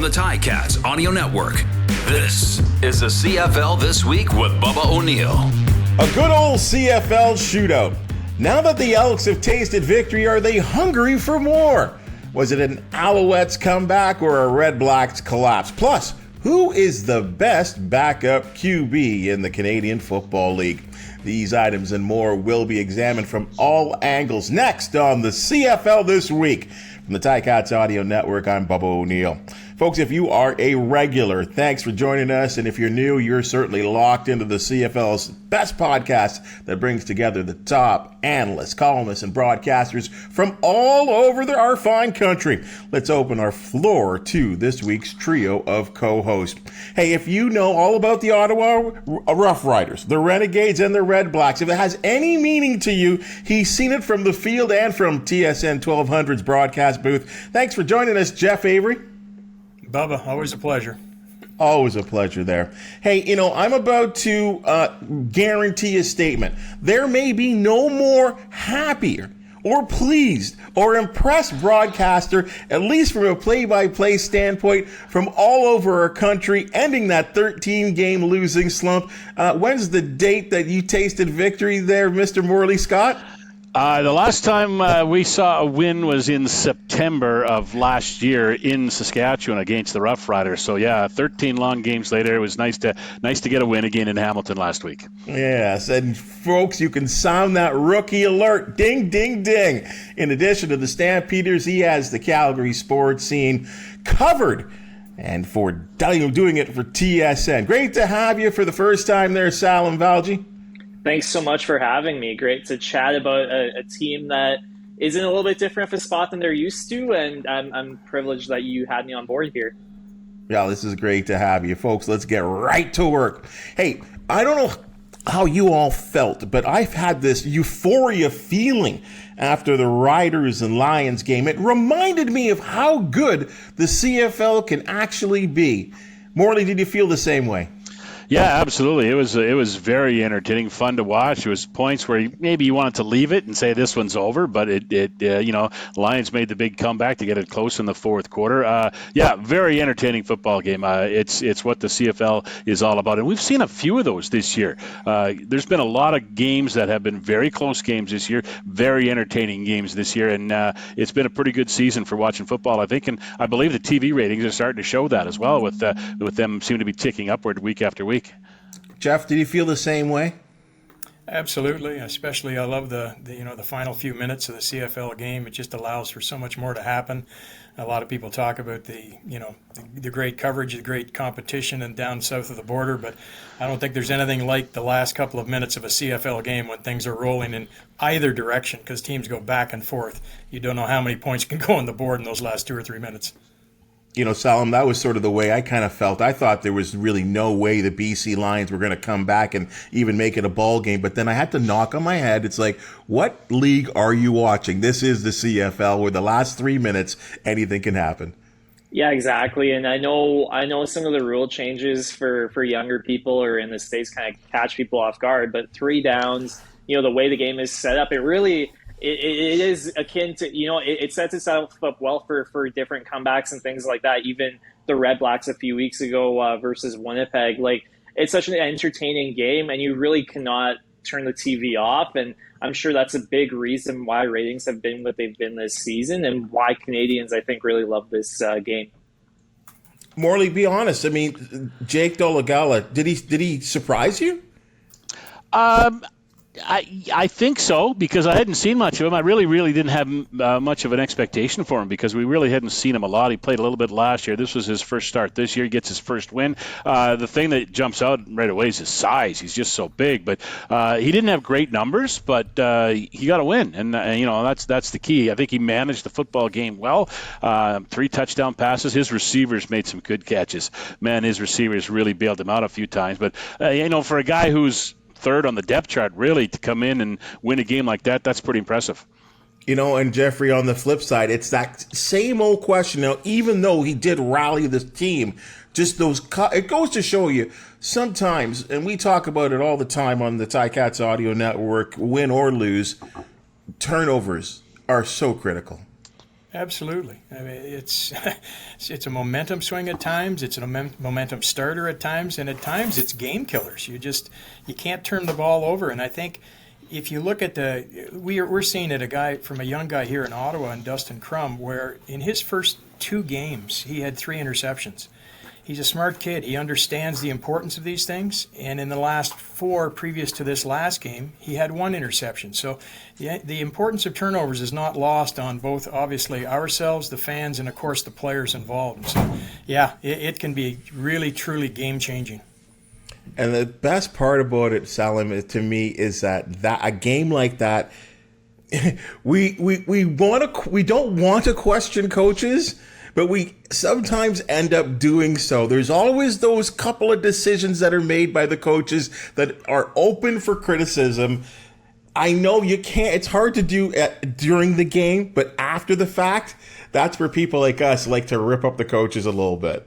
from the Ticats Audio Network, this is the CFL This Week with Bubba O'Neil. A good old CFL shootout. Now that the Elks have tasted victory, are they hungry for more? Was it an Alouettes comeback or a Redblacks collapse? Plus, who is the best backup QB in the Canadian Football League? These items and more will be examined from all angles next on the CFL This Week. From the Ticats Audio Network, I'm Bubba O'Neil. Folks, if you are a regular, thanks for joining us. And if you're new, you're certainly locked into the CFL's best podcast that brings together the top analysts, columnists, and broadcasters from all over our fine country. Let's open our floor to this week's trio of co-hosts. Hey, if you know all about the Ottawa Rough Riders, the Renegades, and the Redblacks, if it has any meaning to you, he's seen it from the field and from TSN 1200's broadcast booth. Thanks for joining us, Jeff Avery. Bubba, always a pleasure. Always a pleasure there. Hey, I'm about to guarantee a statement. There may be no more happier or pleased or impressed broadcaster, at least from a play-by-play standpoint, from all over our country, ending that 13-game losing slump. When's the date that you tasted victory there, Mr. Morley Scott? The last time we saw a win was in September of last year in Saskatchewan against the Rough Riders. So yeah, 13 long games later, it was nice to get a win again in Hamilton last week. Yes, and folks, you can sound that rookie alert, ding, ding, ding. In addition to the Stampeders, he has the Calgary sports scene covered, and for doing it for TSN. Great to have you for the first time there, Salim, Valji. Thanks so much for having me. Great to chat about a team that is in a little bit different of a spot than they're used to, and I'm privileged that you had me on board here. Yeah, this is great to have you. Folks, let's get right to work. Hey, I don't know how you all felt, but I've had this euphoria feeling after the Riders and Lions game. It reminded me of how good the CFL can actually be. Morley, did you feel the same way? Yeah, absolutely. It was very entertaining, fun to watch. It was points where maybe you wanted to leave it and say this one's over, but Lions made the big comeback to get it close in the fourth quarter. Very entertaining football game. It's what the CFL is all about, and we've seen a few of those this year. There's been a lot of games that have been very close games this year, very entertaining games this year, and it's been a pretty good season for watching football, I think, and I believe the TV ratings are starting to show that as well, with them seeming to be ticking upward week after week. Jeff, did you feel the same way? Absolutely. Especially, I love the final few minutes of the CFL game. It just allows for so much more to happen. A lot of people talk about the great coverage, the great competition, and down south of the border, but I don't think there's anything like the last couple of minutes of a CFL game when things are rolling in either direction, because teams go back and forth. You don't know how many points can go on the board in those last 2 or 3 minutes. Salim, that was sort of the way I kind of felt. I thought there was really no way the BC Lions were going to come back and even make it a ball game. But then I had to knock on my head. It's like, what league are you watching? This is the CFL, where the last 3 minutes, anything can happen. Yeah, exactly. And I know some of the rule changes for younger people or in the States kind of catch people off guard. But 3 downs, the way the game is set up, it really – It is akin to, it sets itself up well for different comebacks and things like that. Even the Redblacks a few weeks ago versus Winnipeg, it's such an entertaining game, and you really cannot turn the TV off. And I'm sure that's a big reason why ratings have been what they've been this season, and why Canadians, I think, really love this game. Morley, be honest. I mean, Jake Dolegala, did he surprise you? I think so, because I hadn't seen much of him. I really didn't have much of an expectation for him, because we really hadn't seen him a lot. He played a little bit last year. This was his first start this year. He gets his first win. The thing that jumps out right away is his size. He's just so big. But he didn't have great numbers, but he got a win, and that's the key. I think he managed the football game well. 3 touchdown passes. His receivers made some good catches. Man, his receivers really bailed him out a few times. But for a guy who's third on the depth chart, really, to come in and win a game like that's pretty impressive. And Jeffrey, on the flip side, it's that same old question. Now, even though he did rally this team, just it goes to show you sometimes, and we talk about it all the time on the Ticats Audio Network, win or lose, turnovers are so critical. Absolutely. I mean, it's it's a momentum swing at times. It's a momentum starter at times, and at times it's game killers. You can't turn the ball over. And I think if you look at we're seeing it from a young guy here in Ottawa, and Dustin Crum, where in his first 2 games he had 3 interceptions. He's a smart kid. He understands the importance of these things. And in the last 4 previous to this last game, he had 1 interception. So the importance of turnovers is not lost on both, obviously, ourselves, the fans, and, of course, the players involved. And so, yeah, it can be really, truly game-changing. And the best part about it, Salim, to me, is that a game like that, we don't want to question coaches, but we sometimes end up doing so. There's always those couple of decisions that are made by the coaches that are open for criticism. I know you can't, it's hard to do during the game, but after the fact, that's where people like us like to rip up the coaches a little bit.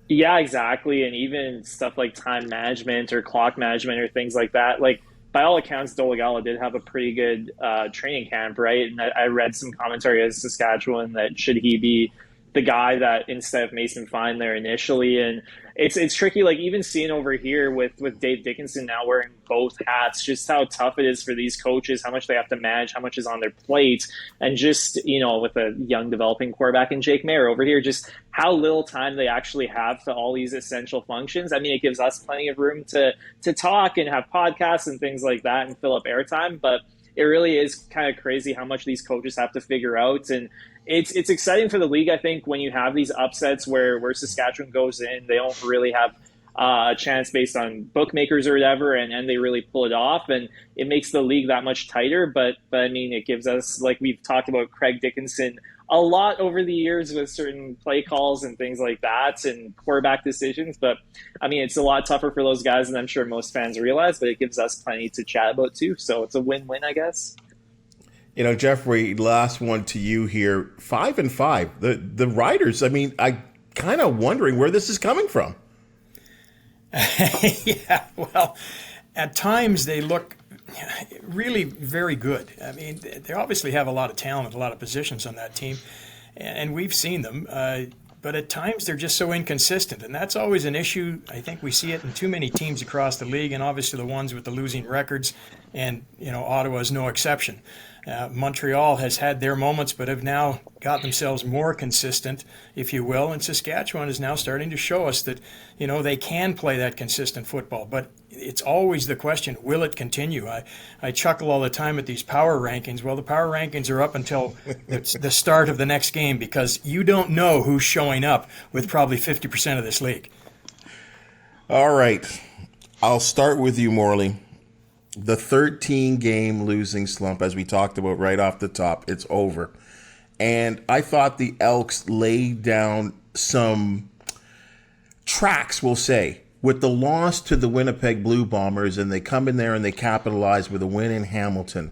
Yeah, exactly. And even stuff like time management or clock management or things like that. Like, by all accounts, Dolegala did have a pretty good training camp, right? And I read some commentary as Saskatchewan that should he be the guy that instead of Mason Fine there initially. And it's tricky, like even seeing over here with Dave Dickinson now wearing both hats, just how tough it is for these coaches, how much they have to manage, how much is on their plate, and just, with a young developing quarterback in Jake Mayer over here, just how little time they actually have to all these essential functions. I mean, it gives us plenty of room to talk and have podcasts and things like that and fill up airtime, but it really is kind of crazy how much these coaches have to figure out. And it's exciting for the league, I think, when you have these upsets where Saskatchewan goes in, they don't really have a chance based on bookmakers or whatever, and they really pull it off, and it makes the league that much tighter. But I mean, it gives us, like we've talked about Craig Dickinson a lot over the years with certain play calls and things like that and quarterback decisions. But I mean, it's a lot tougher for those guys than I'm sure most fans realize, but it gives us plenty to chat about too. So it's a win-win, I guess. Jeffrey, last one to you here. 5-5. The Riders, I mean, I kind of wondering where this is coming from. Yeah, well, at times they look really very good. I mean, they obviously have a lot of talent, a lot of positions on that team, and we've seen them. But at times they're just so inconsistent, and that's always an issue. I think we see it in too many teams across the league, and obviously the ones with the losing records, and Ottawa is no exception. Montreal has had their moments, but have now got themselves more consistent, if you will, and Saskatchewan is now starting to show us that, they can play that consistent football. But it's always the question, will it continue? I chuckle all the time at these power rankings. Well, the power rankings are up until the start of the next game, because you don't know who's showing up with probably 50% of this league. All right. I'll start with you, Morley. The 13-game losing slump, as we talked about right off the top, it's over. And I thought the Elks laid down some tracks, we'll say, with the loss to the Winnipeg Blue Bombers, and they come in there and they capitalize with a win in Hamilton.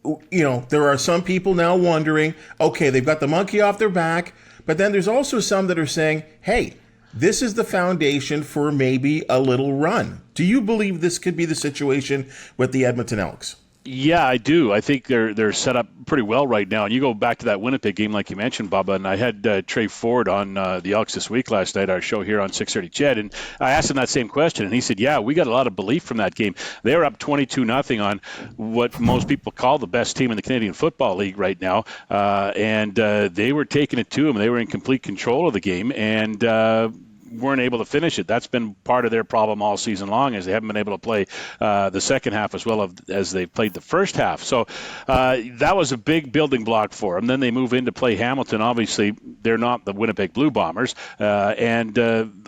There are some people now wondering, okay, they've got the monkey off their back, but then there's also some that are saying, hey, this is the foundation for maybe a little run. Do you believe this could be the situation with the Edmonton Elks? Yeah, I do. I think they're set up pretty well right now. And you go back to that Winnipeg game, like you mentioned, Bubba, and I had Trey Ford on the Elks this week last night, our show here on 630 CHED, and I asked him that same question, and he said, yeah, we got a lot of belief from that game. They were up 22-0 on what most people call the best team in the Canadian Football League right now, and they were taking it to them. They were in complete control of the game, and weren't able to finish it. That's been part of their problem all season long, as they haven't been able to play the second half as well as they played the first half. So that was a big building block for them. Then they move in to play Hamilton. Obviously, they're not the Winnipeg Blue Bombers. And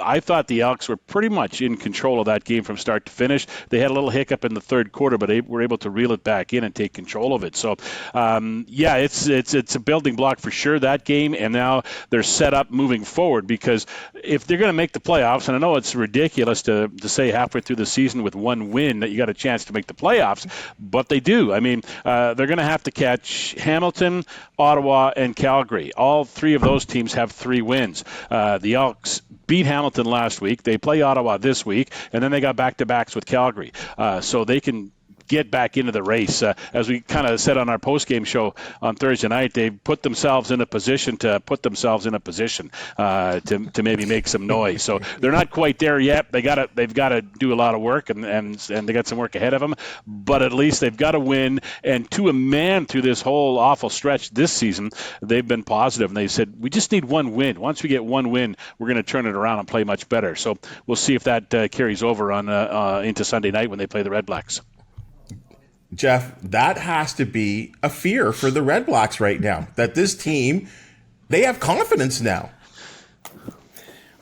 I thought the Elks were pretty much in control of that game from start to finish. They had a little hiccup in the third quarter, but they were able to reel it back in and take control of it. So, it's a building block for sure, that game. And now they're set up moving forward, because if they're going to make the playoffs, and I know it's ridiculous to say halfway through the season with one win that you got a chance to make the playoffs, but they do. I mean, they're going to have to catch Hamilton, Ottawa, and Calgary. All three of those teams have 3 wins. The Elks beat Hamilton last week. They play Ottawa this week, and then they got back-to-backs with Calgary. So they can get back into the race. As we kind of said on our post-game show on Thursday night, they put themselves in a position to maybe make some noise. So they're not quite there yet. They've got to do a lot of work, and they got some work ahead of them. But at least they've got to win. And to a man, through this whole awful stretch this season, they've been positive, and they said, we just need one win. Once we get one win, we're going to turn it around and play much better. So we'll see if that carries over on into Sunday night when they play the Redblacks. Jeff, that has to be a fear for the Redblacks right now, that this team, they have confidence now.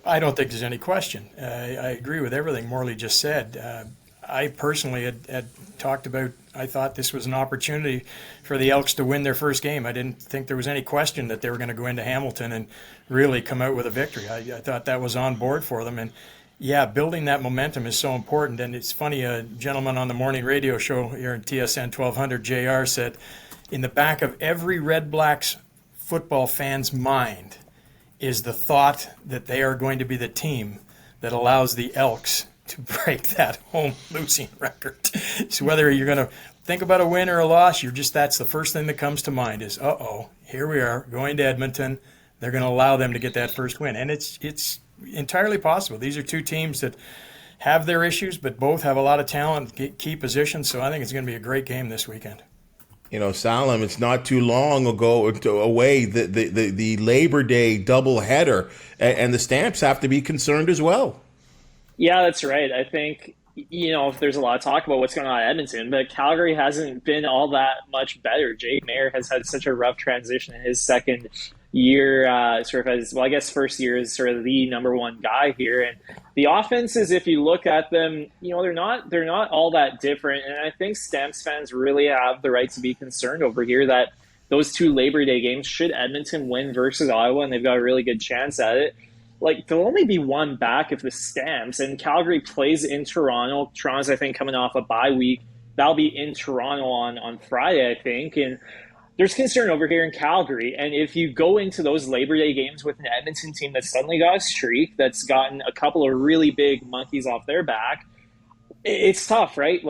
I don't think there's any question. I agree with everything Morley just said. I personally had talked about, I thought this was an opportunity for the Elks to win their first game. I didn't think there was any question that they were going to go into Hamilton and really come out with a victory. I thought that was on board for them. And yeah, building that momentum is so important. And it's funny, a gentleman on the morning radio show here in TSN 1200, JR, said, in the back of every Redblacks football fan's mind is the thought that they are going to be the team that allows the Elks to break that home losing record. So whether you're going to think about a win or a loss, that's the first thing that comes to mind is, here we are going to Edmonton. They're going to allow them to get that first win. And it's entirely possible. These are two teams that have their issues, but both have a lot of talent, key positions. So I think it's going to be a great game this weekend. You know, Salim, it's not too long ago away, the Labor Day doubleheader, and the Stamps have to be concerned as well. Yeah, that's right. I think, there's a lot of talk about what's going on at Edmonton, but Calgary hasn't been all that much better. Jake Mayer has had such a rough transition in his second year, first year is sort of the number one guy here. And the offenses, if you look at them, they're not all that different. And I think Stamps fans really have the right to be concerned over here that those two Labor Day games, should Edmonton win versus Ottawa, and they've got a really good chance at it, they'll only be one back if the Stamps, and Calgary plays in Toronto. Toronto's, I think, coming off a bye week. That'll be in Toronto on Friday, I think. And there's concern over here in Calgary. And if you go into those Labor Day games with an Edmonton team that's suddenly got a streak, that's gotten a couple of really big monkeys off their back, it's tough, right?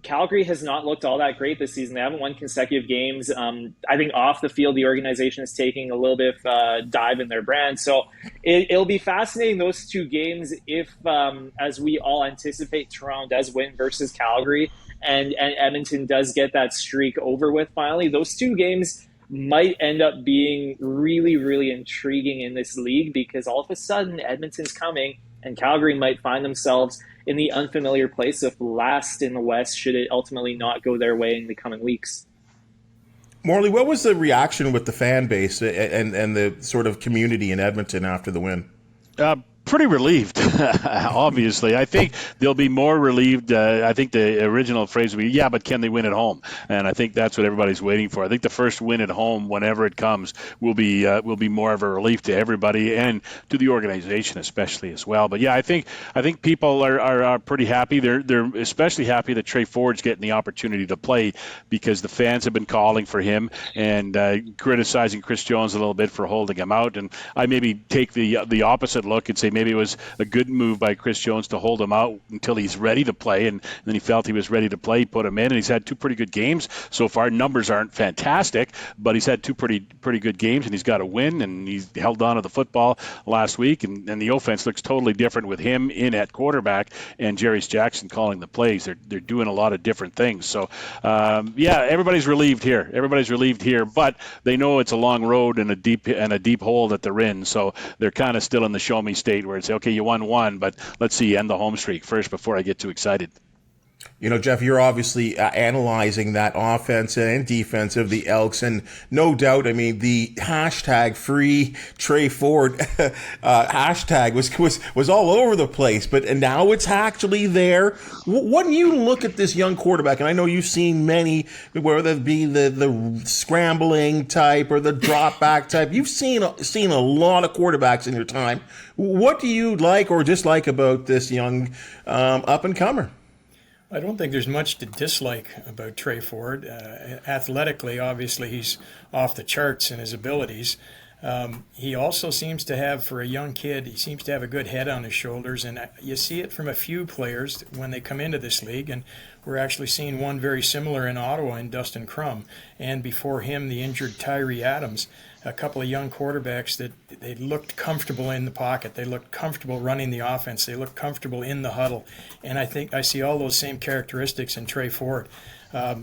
Calgary has not looked all that great this season. They haven't won consecutive games. I think off the field, the organization is taking a little bit of a dive in their brand. So it'll be fascinating, those two games, if, as we all anticipate, Toronto does win versus Calgary and Edmonton does get that streak over with finally. Those two games might end up being really, really intriguing in this league, because all of a sudden Edmonton's coming and Calgary might find themselves in the unfamiliar place of last in the West, should it ultimately not go their way in the coming weeks. Morley, what was the reaction with the fan base and the sort of community in Edmonton after the win? Pretty relieved, obviously. I think they'll be more relieved. I think the original phrase would be, yeah, but can they win at home? And I think that's what everybody's waiting for. I think the first win at home, whenever it comes, will be more of a relief to everybody and to the organization especially as well. But yeah, I think people are pretty happy. They're especially happy that Trey Ford's getting the opportunity to play, because the fans have been calling for him and criticizing Chris Jones a little bit for holding him out. And I maybe take the opposite look and say, maybe it was a good move by Chris Jones to hold him out until he's ready to play, and then he felt he was ready to play, put him in, and he's had two pretty good games so far. Numbers aren't fantastic, but he's had two pretty good games, and he's got a win, and he's held on to the football last week, and the offense looks totally different with him in at quarterback and Jarius Jackson calling the plays. They're doing a lot of different things. So, everybody's relieved here, but they know it's a long road and a deep hole that they're in, so they're kind of still in the show me state, where it's, okay, you won one, but let's see you end the home streak first before I get too excited. Jeff, you're obviously analyzing that offense and defense of the Elks, and no doubt, the hashtag free Trey Ford hashtag was all over the place, but now it's actually there. When you look at this young quarterback, and I know you've seen many, whether it be the scrambling type or the drop back type, you've seen a lot of quarterbacks in your time. What do you like or dislike about this young up-and-comer? I don't think there's much to dislike about Trey Ford. Athletically, obviously, he's off the charts in his abilities. He also seems to have, for a young kid, he seems to have a good head on his shoulders, and you see it from a few players when they come into this league, and we're actually seeing one very similar in Ottawa in Dustin Crum, and before him the injured Tyree Adams, a couple of young quarterbacks that they looked comfortable in the pocket, they looked comfortable running the offense, they looked comfortable in the huddle, and I think I see all those same characteristics in Trey Ford.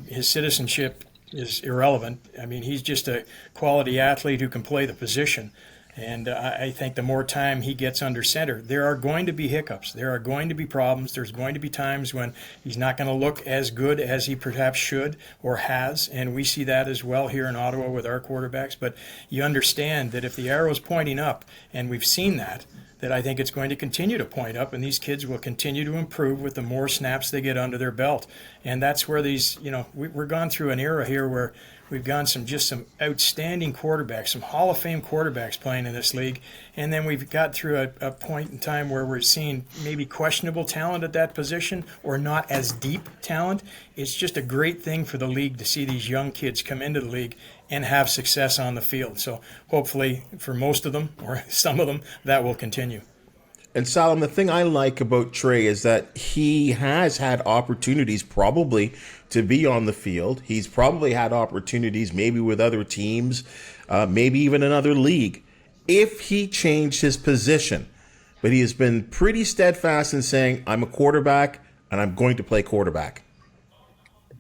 His citizenship is irrelevant. I mean, he's just a quality athlete who can play the position. And I think the more time he gets under center, there are going to be hiccups. There are going to be problems. There's going to be times when he's not going to look as good as he perhaps should or has. And we see that as well here in Ottawa with our quarterbacks. But you understand that if the arrow's pointing up, and we've seen that I think it's going to continue to point up, and these kids will continue to improve with the more snaps they get under their belt. And that's where these, we're gone through an era here where we've gone some outstanding quarterbacks, some Hall of Fame quarterbacks playing in this league, and then we've got through a point in time where we're seeing maybe questionable talent at that position or not as deep talent. It's just a great thing for the league to see these young kids come into the league and have success on the field. So hopefully for most of them, or some of them, that will continue. And Salim, the thing I like about Trey is that he has had opportunities probably to be on the field. He's probably had opportunities maybe with other teams, maybe even another league, if he changed his position. But he has been pretty steadfast in saying, I'm a quarterback and I'm going to play quarterback.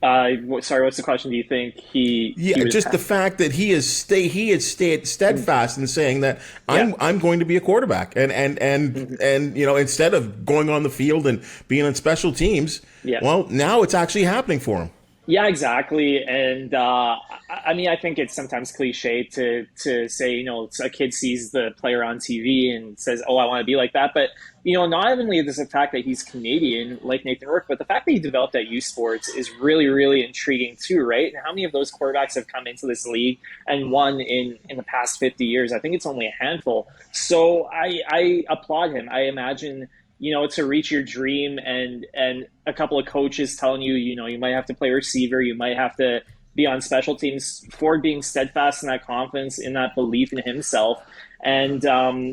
Sorry, what's the question? Do you think he? Yeah, just the fact that he has stayed steadfast in saying that I'm going to be a quarterback, and instead of going on the field and being on special teams, well, now it's actually happening for him. Yeah, exactly. And I think it's sometimes cliche to say, a kid sees the player on TV and says, oh, I want to be like that. But, not only is the fact that he's Canadian, like Nathan Rourke, but the fact that he developed at U Sports is really, really intriguing too, right? And how many of those quarterbacks have come into this league and won in the past 50 years? I think it's only a handful. So I applaud him. I imagine to reach your dream and a couple of coaches telling you, you might have to play receiver, you might have to be on special teams, Ford being steadfast in that confidence, in that belief in himself. And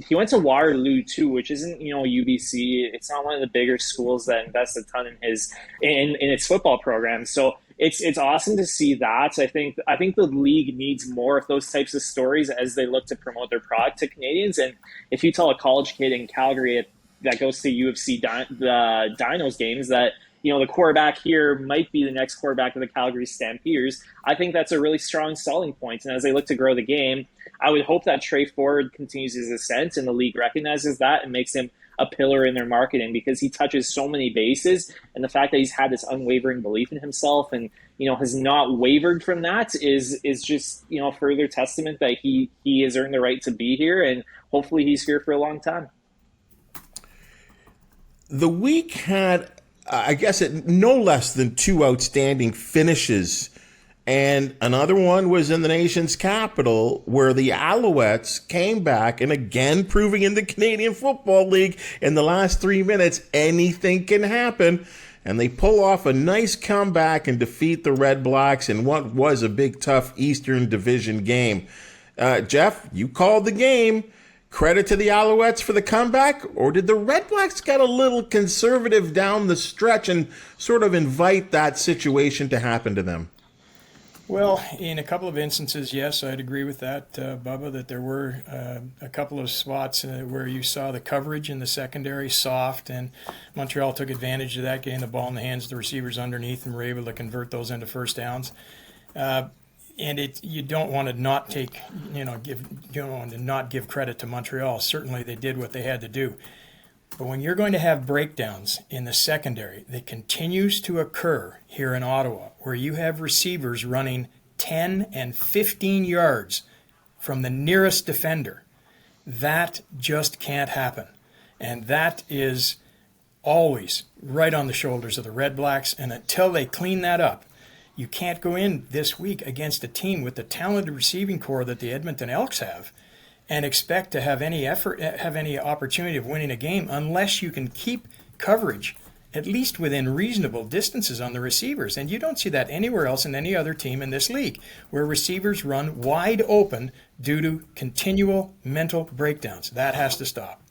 he went to Waterloo too, which isn't, UBC. It's not one of the bigger schools that invest a ton in its football program. So it's awesome to see that. I think the league needs more of those types of stories as they look to promote their product to Canadians. And if you tell a college kid in Calgary that goes to UFC the Dinos games that the quarterback here might be the next quarterback of the Calgary Stampeders, I think that's a really strong selling point. And as they look to grow the game, I would hope that Trey Ford continues his ascent and the league recognizes that and makes him a pillar in their marketing, because he touches so many bases, and the fact that he's had this unwavering belief in himself and has not wavered from that is just further testament that he has earned the right to be here, and hopefully he's here for a long time. The week had, I guess, no less than two outstanding finishes, and another one was in the nation's capital, where the Alouettes came back and again proving in the Canadian Football League in the last 3 minutes anything can happen, and they pull off a nice comeback and defeat the Redblacks in what was a big, tough Eastern Division game. Jeff, you called the game. Credit to the Alouettes for the comeback, or did the Redblacks get a little conservative down the stretch and sort of invite that situation to happen to them? Well, in a couple of instances, yes, I'd agree with that, Bubba, that there were a couple of spots where you saw the coverage in the secondary soft, and Montreal took advantage of that, getting the ball in the hands of the receivers underneath, and were able to convert those into first downs. And you don't want to not give credit to Montreal. Certainly they did what they had to do. But when you're going to have breakdowns in the secondary that continues to occur here in Ottawa, where you have receivers running 10 and 15 yards from the nearest defender, that just can't happen. And that is always right on the shoulders of the Redblacks. And until they clean that up, you can't go in this week against a team with the talented receiving core that the Edmonton Elks have and expect to have any opportunity of winning a game unless you can keep coverage at least within reasonable distances on the receivers. And you don't see that anywhere else in any other team in this league, where receivers run wide open due to continual mental breakdowns. That has to stop.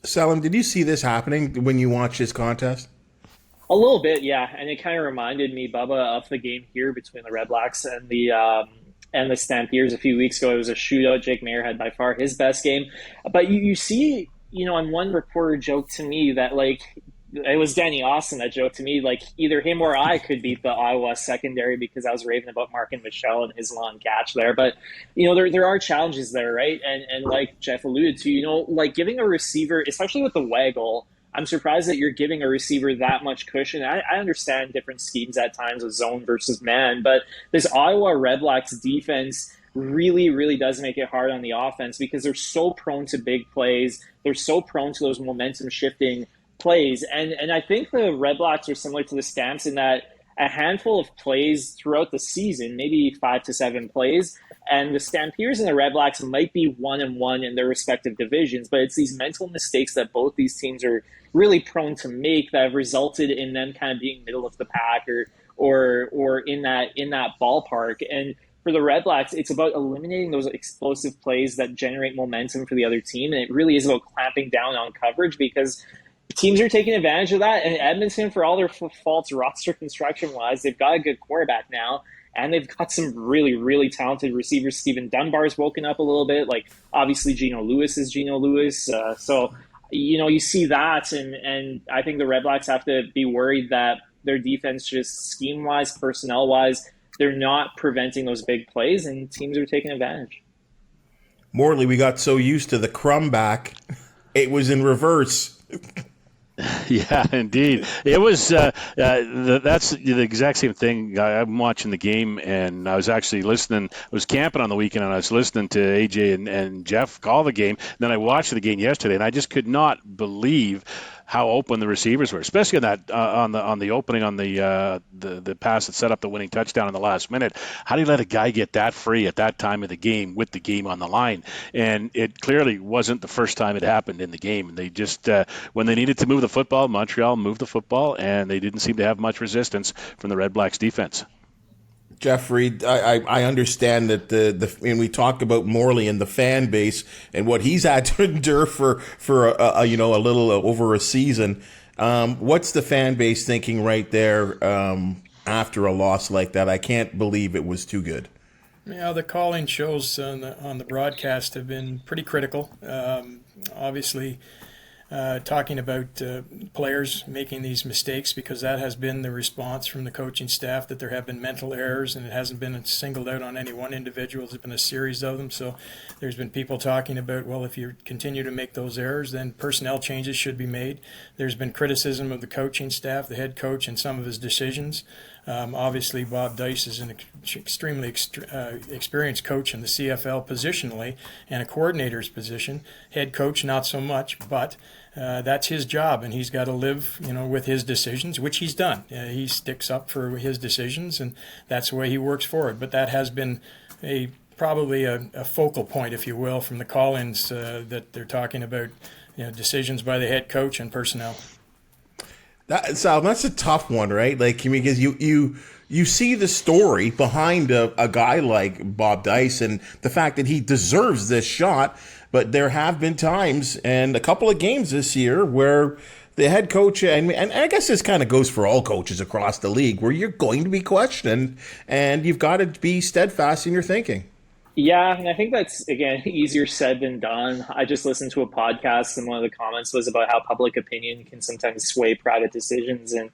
Salim, did you see this happening when you watched this contest? A little bit, yeah. And it kind of reminded me, Bubba, of the game here between the Redblacks and the Stampeders a few weeks ago. It was a shootout. Jake Mayer had by far his best game. But you see, and one reporter joked to me that, like, it was Danny Austin that joked to me, like, either him or I could beat the Iowa secondary, because I was raving about Mark and Michelle and his long catch there. But, there are challenges there, right? And like Jeff alluded to, like giving a receiver, especially with the waggle, I'm surprised that you're giving a receiver that much cushion. I understand different schemes at times with zone versus man, but this Iowa Redblacks defense really, really does make it hard on the offense, because they're so prone to big plays. They're so prone to those momentum shifting plays. And I think the Redblacks are similar to the Stamps in that a handful of plays throughout the season, maybe 5 to 7 plays, and the Stampeders and the Redblacks might be 1-1 in their respective divisions, but it's these mental mistakes that both these teams are really prone to make that have resulted in them kind of being middle of the pack or in that ballpark. And for the Redblacks, it's about eliminating those explosive plays that generate momentum for the other team, and it really is about clamping down on coverage, because teams are taking advantage of that. And Edmonton, for all their faults roster construction-wise, they've got a good quarterback now, and they've got some really, really talented receivers. Stephen Dunbar's woken up a little bit. Like, obviously, Geno Lewis is Geno Lewis. So, you see that, and I think the Redblacks have to be worried that their defense, just scheme-wise, personnel-wise, they're not preventing those big plays, and teams are taking advantage. Morley, we got so used to the crumb back, it was in reverse. Yeah, indeed. It was that's the exact same thing. I'm watching the game, and I was actually listening. I was camping on the weekend, and I was listening to AJ and Jeff call the game. And then I watched the game yesterday, and I just could not believe how open the receivers were, especially on that on the opening on the pass that set up the winning touchdown in the last minute. How do you let a guy get that free at that time of the game with the game on the line? And it clearly wasn't the first time it happened in the game. And they just when they needed to move the football, Montreal moved the football, and they didn't seem to have much resistance from the Redblacks defense. Jeffrey, I understand that and we talk about Morley and the fan base and what he's had to endure for a little over a season. What's the fan base thinking right there after a loss like that? I can't believe it was too good. Yeah, the calling shows on the broadcast have been pretty critical. Obviously, talking about players making these mistakes, because that has been the response from the coaching staff, that there have been mental errors, and it hasn't been singled out on any one individual. There's been a series of them. So there's been people talking about, well, if you continue to make those errors, then personnel changes should be made. There's been criticism of the coaching staff, the head coach, and some of his decisions. Obviously, Bob Dice is an extremely experienced coach in the CFL positionally, and a coordinator's position. Head coach, not so much, but that's his job, and he's got to live, with his decisions, which he's done. He sticks up for his decisions, and that's the way he works forward. But that has been probably a focal point, if you will, from the call-ins that they're talking about, decisions by the head coach and personnel. That's a tough one, right? Like, because you see the story behind a guy like Bob Dice and the fact that he deserves this shot, but there have been times and a couple of games this year where the head coach, and I guess this kind of goes for all coaches across the league, where you're going to be questioned and you've got to be steadfast in your thinking. Yeah, and I think that's, again, easier said than done. I just listened to a podcast, and one of the comments was about how public opinion can sometimes sway private decisions. And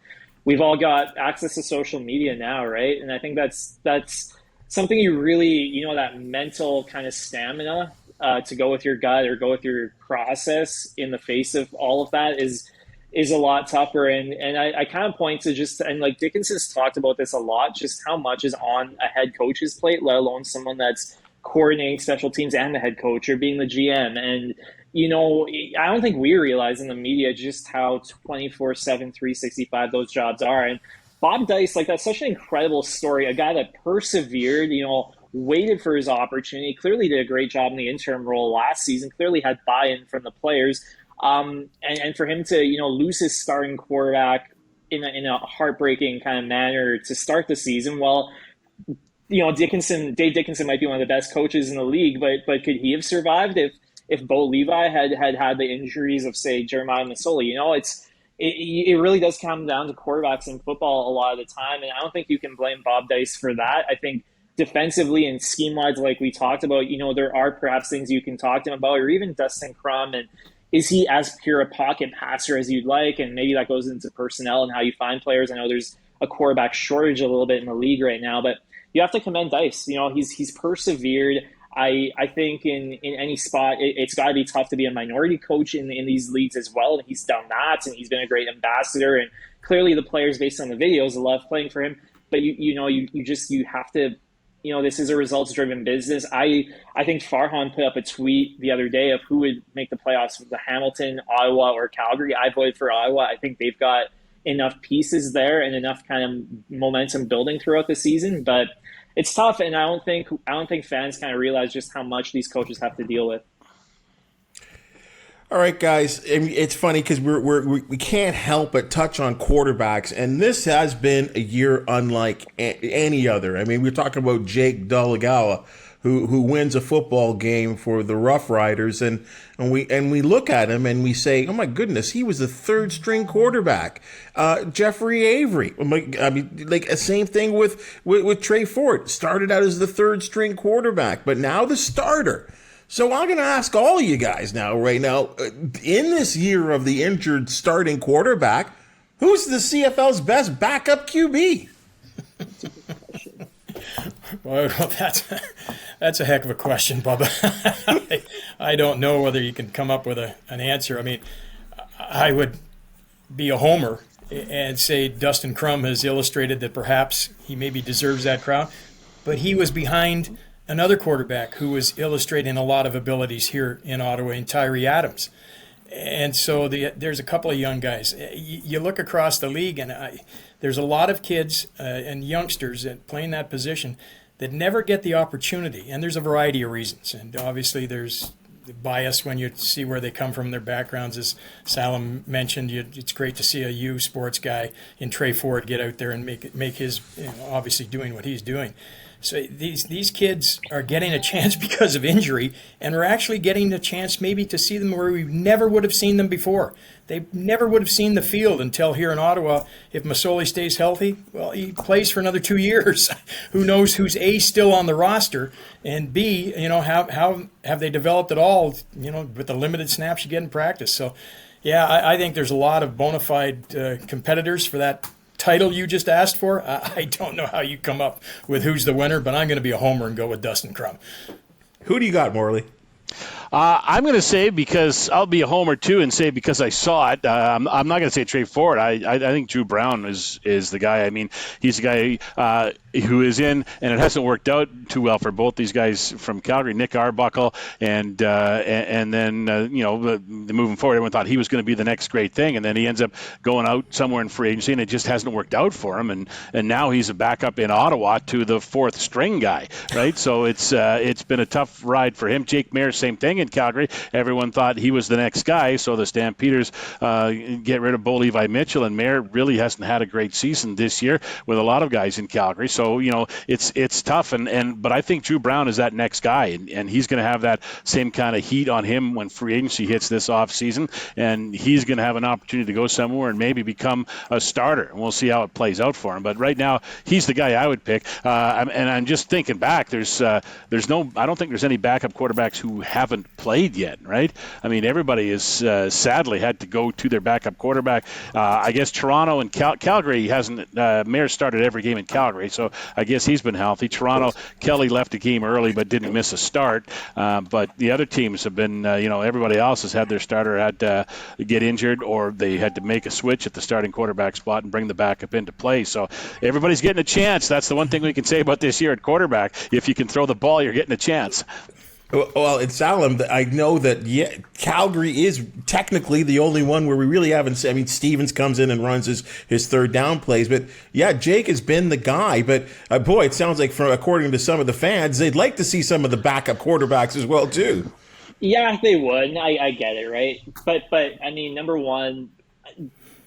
we've all got access to social media now, right? And I think that's something you really, that mental kind of stamina to go with your gut or go with your process in the face of all of that is a lot tougher. And I kind of point to and like Dickinson's talked about this a lot, just how much is on a head coach's plate, let alone someone that's coordinating special teams and the head coach or being the GM. And, I don't think we realize in the media just how 24/7, 365 those jobs are. And Bob Dice, that's such an incredible story, a guy that persevered, waited for his opportunity, clearly did a great job in the interim role last season, clearly had buy-in from the players. And for him to, lose his starting quarterback in a heartbreaking kind of manner to start the season, well, Dave Dickinson might be one of the best coaches in the league, but could he have survived if Bo Levi had the injuries of, say, Jeremiah Masoli? It really does come down to quarterbacks in football a lot of the time, and I don't think you can blame Bob Dice for that. I think defensively and scheme-wise, like we talked about, there are perhaps things you can talk to him about, or even Dustin Crum, and is he as pure a pocket passer as you'd like? And maybe that goes into personnel and how you find players. I know there's a quarterback shortage a little bit in the league right now, but you have to commend Dice. He's persevered. I think in any spot, it's got to be tough to be a minority coach in these leagues as well. And he's done that, and he's been a great ambassador. And clearly the players, based on the videos, love playing for him. But you have to, this is a results-driven business. I think Farhan put up a tweet the other day of who would make the playoffs with the Hamilton, Ottawa, or Calgary. I voted for Ottawa. I think they've got enough pieces there and enough kind of momentum building throughout the season. But it's tough, and I don't think fans kind of realize just how much these coaches have to deal with. All right, guys. It's funny because we can't help but touch on quarterbacks, and this has been a year unlike any other. I mean, we're talking about Jake Dolegala, who wins a football game for the Rough Riders, and we look at him and we say, oh my goodness, he was the third string quarterback. Jeffrey Avery, I mean, like same thing with Trey Ford, started out as the third string quarterback, but now the starter. So I'm going to ask all of you guys right now, in this year of the injured starting quarterback, who's the CFL's best backup QB? Well, that's a heck of a question, Bubba. I don't know whether you can come up with an answer. I mean, I would be a homer and say Dustin Crum has illustrated that perhaps he maybe deserves that crown, but he was behind another quarterback who was illustrating a lot of abilities here in Ottawa, in Tyree Adams. And so there's a couple of young guys. You look across the league, and there's a lot of kids and youngsters playing that position that never get the opportunity. And there's a variety of reasons. And obviously there's bias when you see where they come from, their backgrounds. As Salim mentioned, it's great to see a U Sports guy in Trey Ford get out there and make his, obviously doing what he's doing. So these kids are getting a chance because of injury, and we're actually getting a chance maybe to see them where we never would have seen them before. They never would have seen the field until here in Ottawa. If Masoli stays healthy, well, he plays for another 2 years. Who knows who's A, still on the roster, and B, how have they developed at all, with the limited snaps you get in practice. So, yeah, I think there's a lot of bona fide competitors for that title you just asked for. I don't know how you come up with who's the winner, but I'm going to be a homer and go with Dustin Crum. Who do you got, Morley? I'm going to say, because I'll be a homer too, and say because I saw it. I'm not going to say Trey Ford. I think Drew Brown is the guy. I mean, he's the guy who is in, and it hasn't worked out too well for both these guys from Calgary, Nick Arbuckle, and then moving forward, everyone thought he was going to be the next great thing, and then he ends up going out somewhere in free agency, and it just hasn't worked out for him, and now he's a backup in Ottawa to the fourth string guy, right? So it's been a tough ride for him. Jake Mayer, same thing in Calgary. Everyone thought he was the next guy, so the Stampeders get rid of Bo Levi Mitchell, and Mayer really hasn't had a great season this year with a lot of guys in Calgary. So it's tough, but I think Drew Brown is that next guy, and he's going to have that same kind of heat on him when free agency hits this off season, and he's going to have an opportunity to go somewhere and maybe become a starter, and we'll see how it plays out for him. But right now, he's the guy I would pick. And I'm just thinking back. I don't think there's any backup quarterbacks who haven't played yet, right? I mean, everybody is sadly had to go to their backup quarterback. I guess Toronto and Calgary hasn't. Mayer started every game in Calgary, so I guess he's been healthy. Toronto, Kelly left a game early but didn't miss a start. But the other teams have been, everybody else has had their starter had to get injured, or they had to make a switch at the starting quarterback spot and bring the backup into play. So everybody's getting a chance. That's the one thing we can say about this year at quarterback. If you can throw the ball, you're getting a chance. Well, in Salim, I know that Calgary is technically the only one where we really haven't. I mean, Stevens comes in and runs his third down plays, but yeah, Jake has been the guy. But boy, it sounds like, according to some of the fans, they'd like to see some of the backup quarterbacks as well too. Yeah, they would. And I get it, right? But I mean, number one,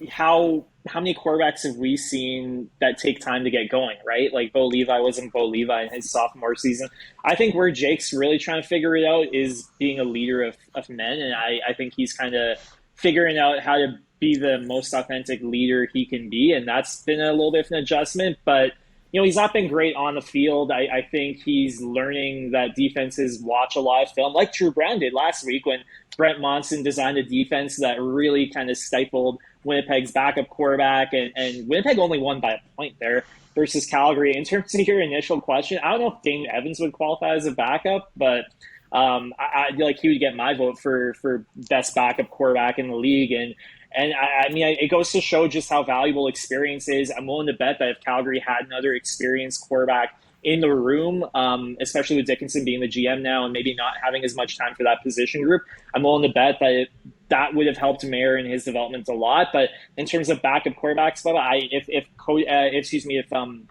how many quarterbacks have we seen that take time to get going, right? Like Bo Levi wasn't Bo Levi in his sophomore season. I think where Jake's really trying to figure it out is being a leader of men, and I think he's kind of figuring out how to be the most authentic leader he can be, and that's been a little bit of an adjustment, but he's not been great on the field. I think he's learning that defenses watch a lot of film, like Drew Brown did last week when Brent Monson designed a defense that really kind of stifled Winnipeg's backup quarterback, and Winnipeg only won by a point there versus Calgary. In terms of your initial question, I don't know if Dane Evans would qualify as a backup, but I feel like he would get my vote for best backup quarterback in the league. And I mean, it goes to show just how valuable experience is. I'm willing to bet that if Calgary had another experienced quarterback in the room, especially with Dickinson being the GM now and maybe not having as much time for that position group, I'm willing to bet that that would have helped Mayer in his development a lot. But in terms of backup quarterbacks, if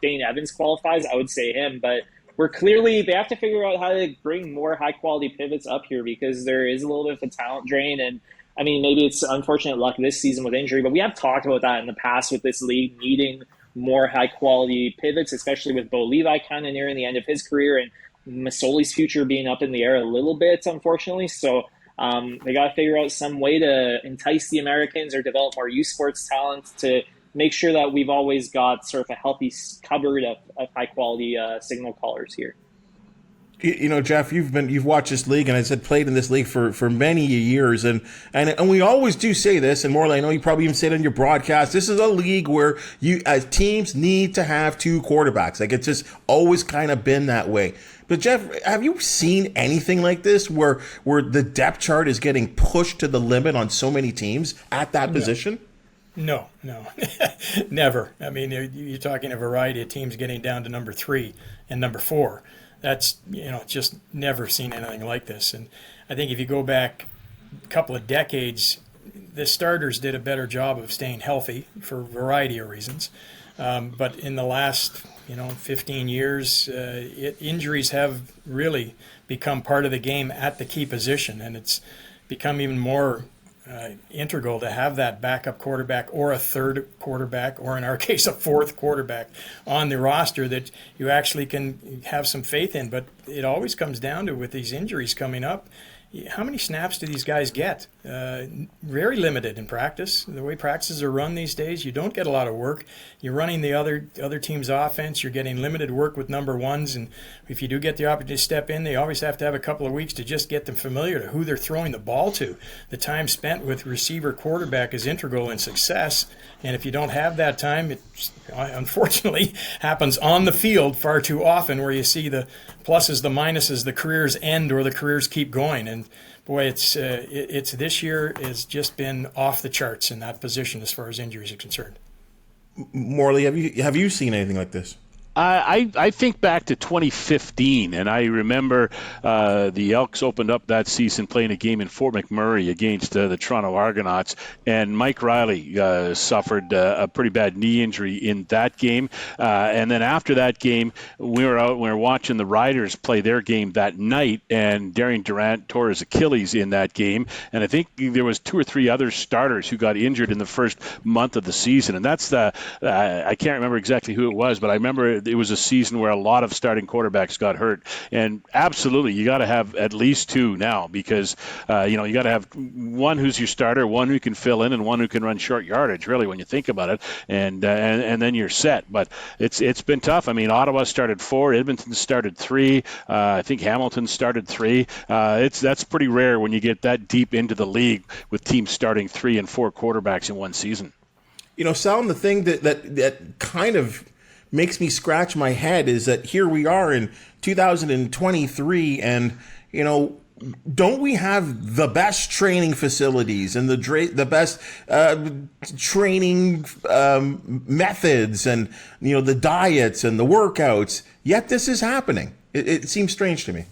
Dane Evans qualifies, I would say him. But they have to figure out how to bring more high quality pivots up here because there is a little bit of a talent drain. And I mean, maybe it's unfortunate luck this season with injury, but we have talked about that in the past with this league needing more high-quality pivots, especially with Bo Levi kind of nearing the end of his career and Masoli's future being up in the air a little bit, unfortunately. So they got to figure out some way to entice the Americans or develop more youth sports talent to make sure that we've always got sort of a healthy cupboard of high-quality signal callers here. Jeff, you've watched this league and I said played in this league for many years, and we always do say this. And Morley, I know you probably even say it on your broadcast. This is a league where teams need to have two quarterbacks. Like it's just always kind of been that way. But Jeff, have you seen anything like this where the depth chart is getting pushed to the limit on so many teams at that position? No, never. I mean, you're talking a variety of teams getting down to number 3 and number 4. That's, just never seen anything like this. And I think if you go back a couple of decades, the starters did a better job of staying healthy for a variety of reasons. But in the last, 15 years, injuries have really become part of the game at the key position. And it's become even more integral to have that backup quarterback or a third quarterback, or in our case, a fourth quarterback on the roster that you actually can have some faith in. But it always comes down to, with these injuries coming up, how many snaps do these guys get? Very limited in practice. The way practices are run these days, you don't get a lot of work. You're running the other team's offense. You're getting limited work with number ones. And if you do get the opportunity to step in, they always have to have a couple of weeks to just get them familiar to who they're throwing the ball to. The time spent with receiver quarterback is integral in success. And if you don't have that time, it unfortunately happens on the field far too often, where you see the pluses, the minuses, the careers end or the careers keep going. And boy, it's this year has just been off the charts in that position as far as injuries are concerned. Morley, have you seen anything like this? I think back to 2015, and I remember the Elks opened up that season playing a game in Fort McMurray against the Toronto Argonauts, and Mike Riley suffered a pretty bad knee injury in that game. And then after that game, we were watching the Riders play their game that night, and Darian Durant tore his Achilles in that game. And I think there was 2 or 3 other starters who got injured in the first month of the season. And that's I can't remember exactly who it was, but I remember it was a season where a lot of starting quarterbacks got hurt. And absolutely, you got to have at least 2 now, because you got to have one who's your starter, one who can fill in, and one who can run short yardage, really, when you think about it, and then you're set. But it's been tough. I mean, Ottawa started 4, Edmonton started 3, I think Hamilton started 3. That's pretty rare when you get that deep into the league with teams starting 3 and 4 quarterbacks in one season. Salim, the thing that kind of makes me scratch my head is that here we are in 2023, and don't we have the best training facilities and the best training methods and the diets and the workouts, yet this is happening? It seems strange to me.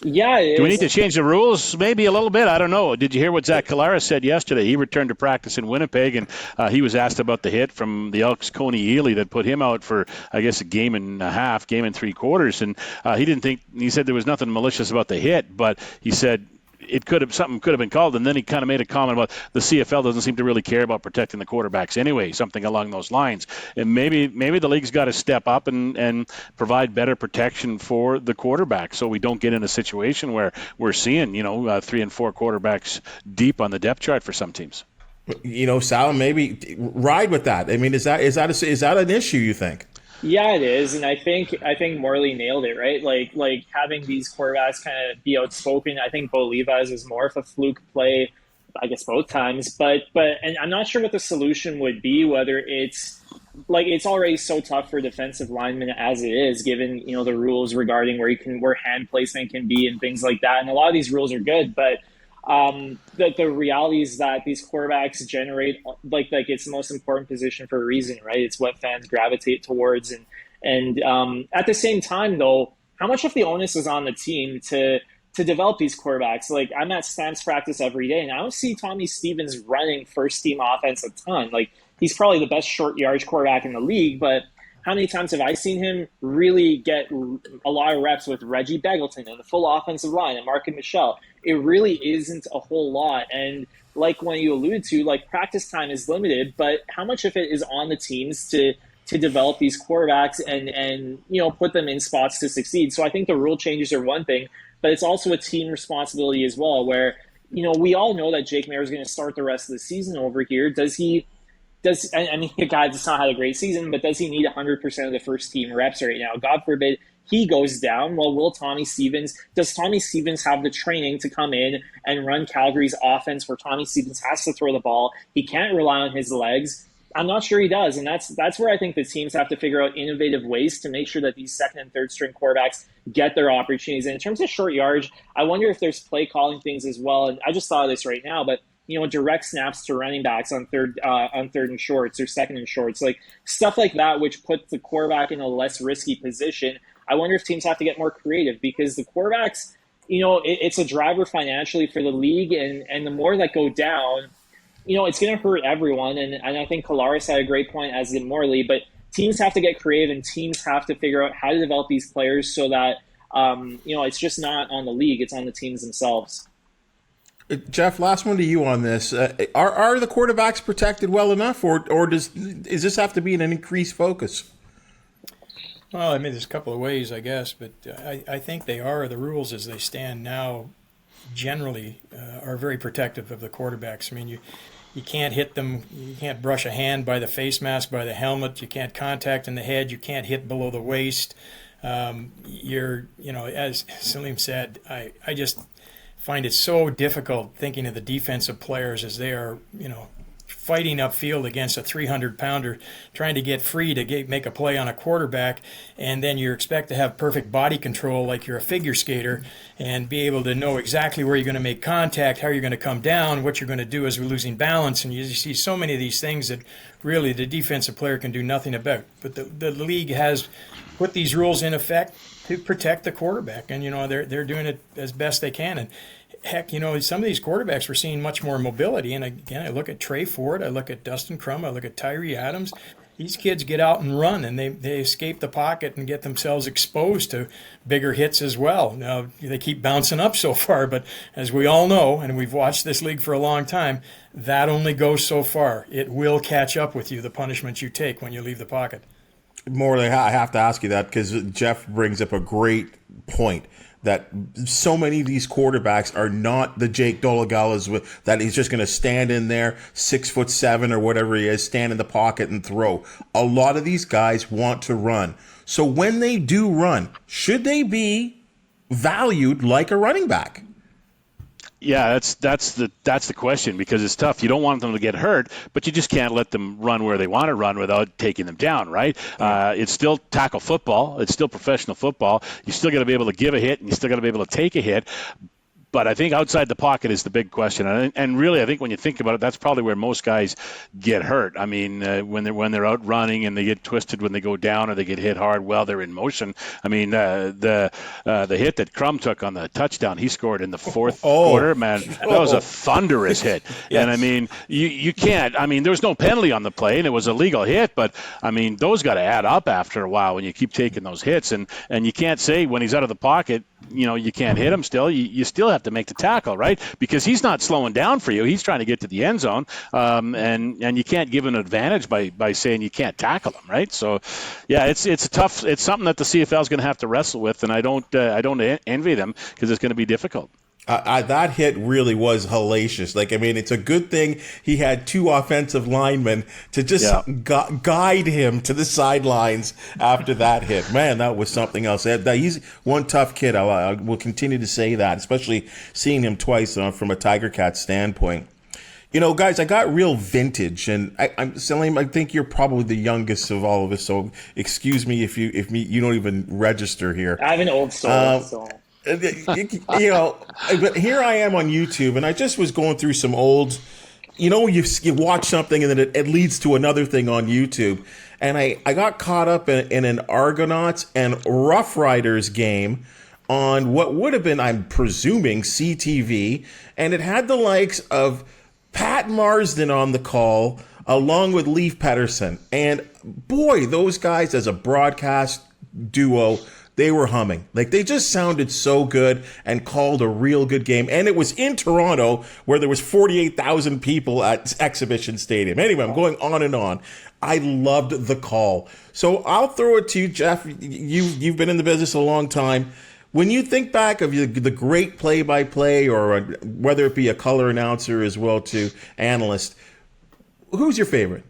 Yeah. Do we need to change the rules maybe a little bit? I don't know. Did you hear what Zach Callara said yesterday? He returned to practice in Winnipeg, and he was asked about the hit from the Elks' Coney Ely that put him out for, I guess, a game and a half, game and 3/4. And he didn't think – he said there was nothing malicious about the hit, but he said – something could have been called, and then he kind of made a comment about the CFL doesn't seem to really care about protecting the quarterbacks anyway, something along those lines. And maybe the league's got to step up and provide better protection for the quarterback, so we don't get in a situation where we're seeing 3 and 4 quarterbacks deep on the depth chart for some teams. Salim, maybe ride with that. I mean, is that an issue, you think? Yeah, it is, and I think Morley nailed it, right? Like having these quarterbacks kind of be outspoken. I think Bo Levi's is more of a fluke play, I guess both times. But and I'm not sure what the solution would be. Whether it's already so tough for defensive linemen as it is, given the rules regarding where hand placement can be and things like that. And a lot of these rules are good, but the reality is that these quarterbacks generate like it's the most important position for a reason, right? It's what fans gravitate towards, and at the same time, though, how much of the onus is on the team to develop these quarterbacks? Like, I'm at Stamps practice every day, and I don't see Tommy Stevens running first team offense a ton. Like, he's probably the best short yardage quarterback in the league, but how many times have I seen him really get a lot of reps with Reggie Begelton and the full offensive line and Mark and Michelle? It really isn't a whole lot. And like when you alluded to, like, practice time is limited, but how much of it is on the teams to develop these quarterbacks and put them in spots to succeed? So I think the rule changes are one thing, but it's also a team responsibility as well, where, we all know that Jake Maier is going to start the rest of the season over here. The guy just not had a great season, but does he need 100% of the first team reps right now? God forbid he goes down. Well, does Tommy Stevens have the training to come in and run Calgary's offense where Tommy Stevens has to throw the ball? He can't rely on his legs. I'm not sure he does. And that's where I think the teams have to figure out innovative ways to make sure that these second and third string quarterbacks get their opportunities. And in terms of short yardage, I wonder if there's play calling things as well. And I just thought of this right now, but direct snaps to running backs on third and shorts or second and shorts, like stuff like that, which puts the quarterback in a less risky position. I wonder if teams have to get more creative, because the quarterbacks, it's a driver financially for the league, and the more that go down, it's going to hurt everyone. And I think Kolaris had a great point, as did Morley, but teams have to get creative, and teams have to figure out how to develop these players so that, it's just not on the league, it's on the teams themselves. Jeff, last one to you on this. Are the quarterbacks protected well enough, or does this have to be an increased focus? Well, I mean, there's a couple of ways, I guess, but I think they are. The rules as they stand now generally are very protective of the quarterbacks. I mean, you can't hit them. You can't brush a hand by the face mask, by the helmet. You can't contact in the head. You can't hit below the waist. As Salim said, I just find it so difficult thinking of the defensive players as they are, fighting upfield against a 300-pounder, trying to get free to make a play on a quarterback, and then you expect to have perfect body control like you're a figure skater and be able to know exactly where you're going to make contact, how you're going to come down, what you're going to do as we're losing balance. And you see so many of these things that really the defensive player can do nothing about. But the league has put these rules in effect to protect the quarterback, and they're doing it as best they can. And heck, some of these quarterbacks we're seeing much more mobility. And again, I look at Trey Ford, I look at Dustin Crum, I look at Tyree Adams. These kids get out and run, and they escape the pocket and get themselves exposed to bigger hits as well. Now, they keep bouncing up so far, but as we all know, and we've watched this league for a long time, that only goes so far. It will catch up with you, the punishment you take when you leave the pocket. Morley, I have to ask you that because Jeff brings up a great point, that so many of these quarterbacks are not the Jake Dolegalas that he's just going to stand in there, 6'7" or whatever he is, stand in the pocket and throw. A lot of these guys want to run. So when they do run, should they be valued like a running back? Yeah, that's the question, because it's tough. You don't want them to get hurt, but you just can't let them run where they want to run without taking them down, right? It's still tackle football. It's still professional football. You still got to be able to give a hit, and you still got to be able to take a hit. But I think outside the pocket is the big question, and really, I think when you think about it, that's probably where most guys get hurt. I mean, when they're out running and they get twisted when they go down or they get hit hard while they're in motion. I mean, the hit that Crum took on the touchdown he scored in the fourth quarter, man, that was a thunderous hit. Yes. And I mean, you can't. I mean, there was no penalty on the play, and it was a legal hit, but I mean, those got to add up after a while when you keep taking those hits, and you can't say when he's out of the pocket, you can't hit him. Still, you still have to make the tackle, right? Because he's not slowing down for you. He's trying to get to the end zone, and you can't give an advantage by saying you can't tackle him, right? So, yeah, it's tough. It's something that the CFL is going to have to wrestle with, and I don't envy them because it's going to be difficult. That hit really was hellacious. Like, I mean, it's a good thing he had two offensive linemen to just guide him to the sidelines after that hit. Man, that was something else. He's one tough kid. I will continue to say that, especially seeing him twice from a Tiger Cat standpoint. You know, guys, I got real vintage, and Salim, I think you're probably the youngest of all of us. So excuse me if you don't even register here. I have an old soul. So. You know, but here I am on YouTube, and I just was going through some old, you know, you watch something and then it leads to another thing on YouTube, and I got caught up in an Argonauts and Rough Riders game on what would have been, I'm presuming, CTV, and it had the likes of Pat Marsden on the call along with Leif Pettersson, and boy, those guys as a broadcast duo, they were humming. Like, they just sounded so good and called a real good game. And it was in Toronto, where there was 48,000 people at Exhibition Stadium. Anyway, I'm going on and on. I loved the call. So I'll throw it to you, Jeff. You've been in the business a long time. When you think back of the great play-by-play, or whether it be a color announcer as well to analyst, who's your favorite?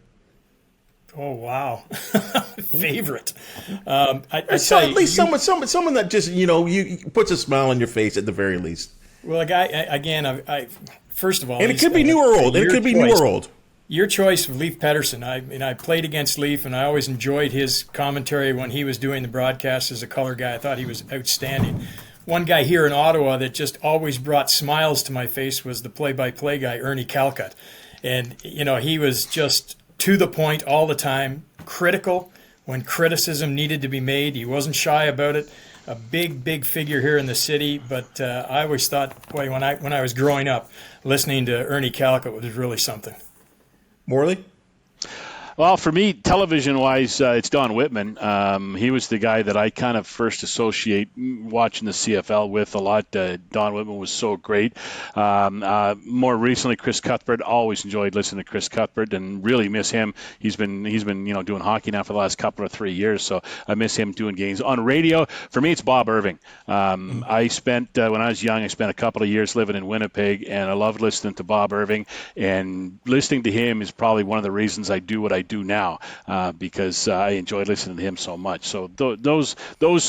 Oh, wow. Favorite. At least someone that just, you know, you puts a smile on your face at the very least. Well, a guy, again, first of all. And it could be new or old. It could be new or old. Your choice of Leif Pettersson. I played against Leif, and I always enjoyed his commentary when he was doing the broadcast as a color guy. I thought he was outstanding. One guy here in Ottawa that just always brought smiles to my face was the play-by-play guy, Ernie Calcutt. And, you know, he was just to the point all the time, critical when criticism needed to be made. He wasn't shy about it. A big figure here in the city, but I always thought, boy, when I was growing up, listening to Ernie Calcutt was really something. Morley? Well, for me, television-wise, it's Don Whitman. He was the guy that I kind of first associate watching the CFL with a lot. Don Whitman was so great. More recently, Chris Cuthbert. Always enjoyed listening to Chris Cuthbert, and really miss him. He's been doing hockey now for the last couple of 3 years, so I miss him doing games on radio. For me, it's Bob Irving. I spent when I was young, I spent a couple of years living in Winnipeg, and I loved listening to Bob Irving. And listening to him is probably one of the reasons I do what I do now, because I enjoyed listening to him so much. So those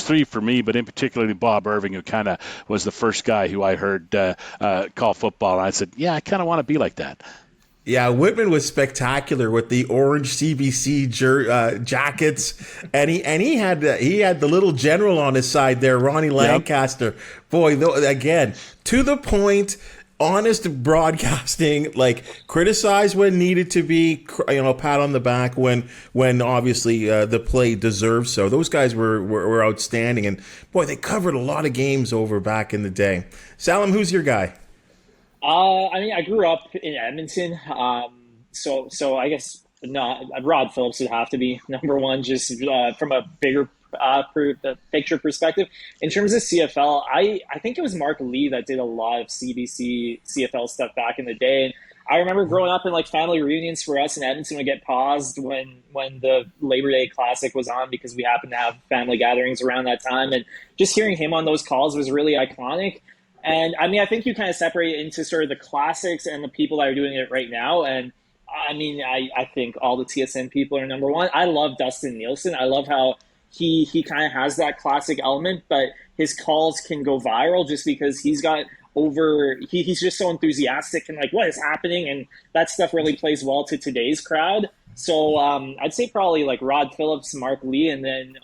three for me, but in particularly Bob Irving, who kind of was the first guy who I heard call football, and I said, yeah, I kind of want to be like that. Yeah, Whitman was spectacular with the orange CBC jackets, and he had the little general on his side there, Ronnie Lancaster. Yep. Boy, again, to the point. Honest broadcasting, like criticize when needed to be, pat on the back when obviously the play deserves so. Those guys were outstanding, and boy, they covered a lot of games over back in the day. Salim, who's your guy? I grew up in Edmonton, so I guess Rod Phillips would have to be number one, just from a bigger picture perspective. In terms of CFL, I think it was Mark Lee that did a lot of CBC CFL stuff back in the day. And I remember growing up, and like family reunions for us in Edmonton would get paused when the Labor Day Classic was on, because we happened to have family gatherings around that time. And just hearing him on those calls was really iconic. And I think you kind of separate it into sort of the classics and the people that are doing it right now. And I think all the TSN people are number one. I love Dustin Nielsen. I love how he kind of has that classic element, but his calls can go viral just because he's just so enthusiastic and like, what is happening? And that stuff really plays well to today's crowd. So I'd say probably like Rod Phillips, Mark Lee, and then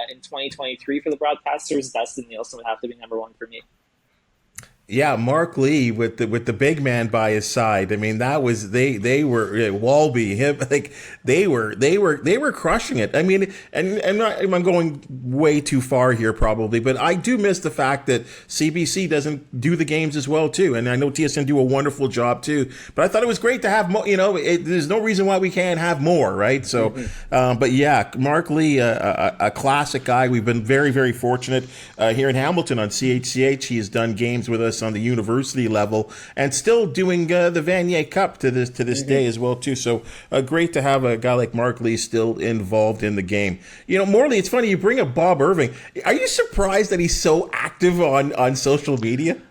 in 2023 for the broadcasters, Dustin Nielsen would have to be number one for me. Yeah, Mark Lee with the big man by his side. I mean, that was they were Walby, him, like they were crushing it. I mean, and I'm going way too far here probably, but I do miss the fact that CBC doesn't do the games as well too, and I know TSN do a wonderful job too. But I thought it was great to have more. There's no reason why we can't have more, right? So, but yeah, Mark Lee, a classic guy. We've been very, very fortunate here in Hamilton on CHCH. He has done games with us this on the university level, and still doing the Vanier Cup to this day as well too. So great to have a guy like Mark Lee still involved in the game. You know, Morley, it's funny you bring up Bob Irving. Are you surprised that he's so active on social media?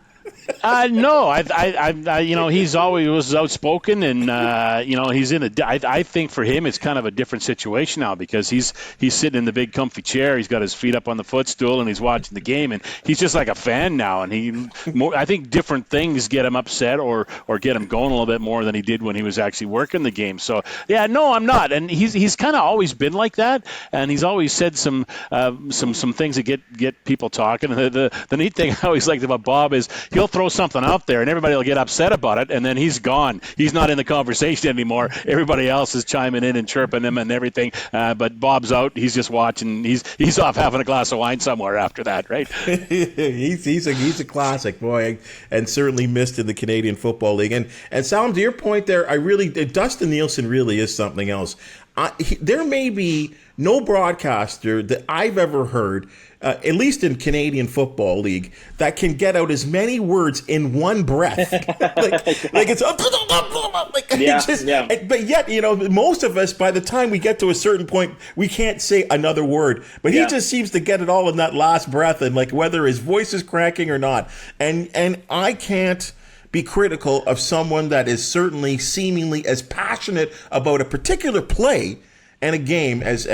No, I you know, he's always was outspoken, and you know, he's in a. I think for him, it's kind of a different situation now because he's sitting in the big comfy chair. He's got his feet up on the footstool, and he's watching the game, and he's just like a fan now. And I think different things get him upset or get him going a little bit more than he did when he was actually working the game. So yeah, no, I'm not, and he's kind of always been like that, and he's always said some things that get people talking. The neat thing I always liked about Bob is he'll throw something out there and everybody will get upset about it, and then he's gone. He's not in the conversation anymore. Everybody else is chiming in and chirping him and everything, but Bob's out. He's just watching. He's off having a glass of wine somewhere after that, right? he's a classic, boy, and certainly missed in the Canadian Football League. And Salim, to your point there, Dustin Nielsen really is something else. There may be no broadcaster that I've ever heard, at least in Canadian Football League, that can get out as many words in one breath. like it's but yet, you know, most of us, by the time we get to a certain point, we can't say another word. But he just seems to get it all in that last breath, and like whether his voice is cracking or not. And I can't be critical of someone that is certainly seemingly as passionate about a particular play and a game as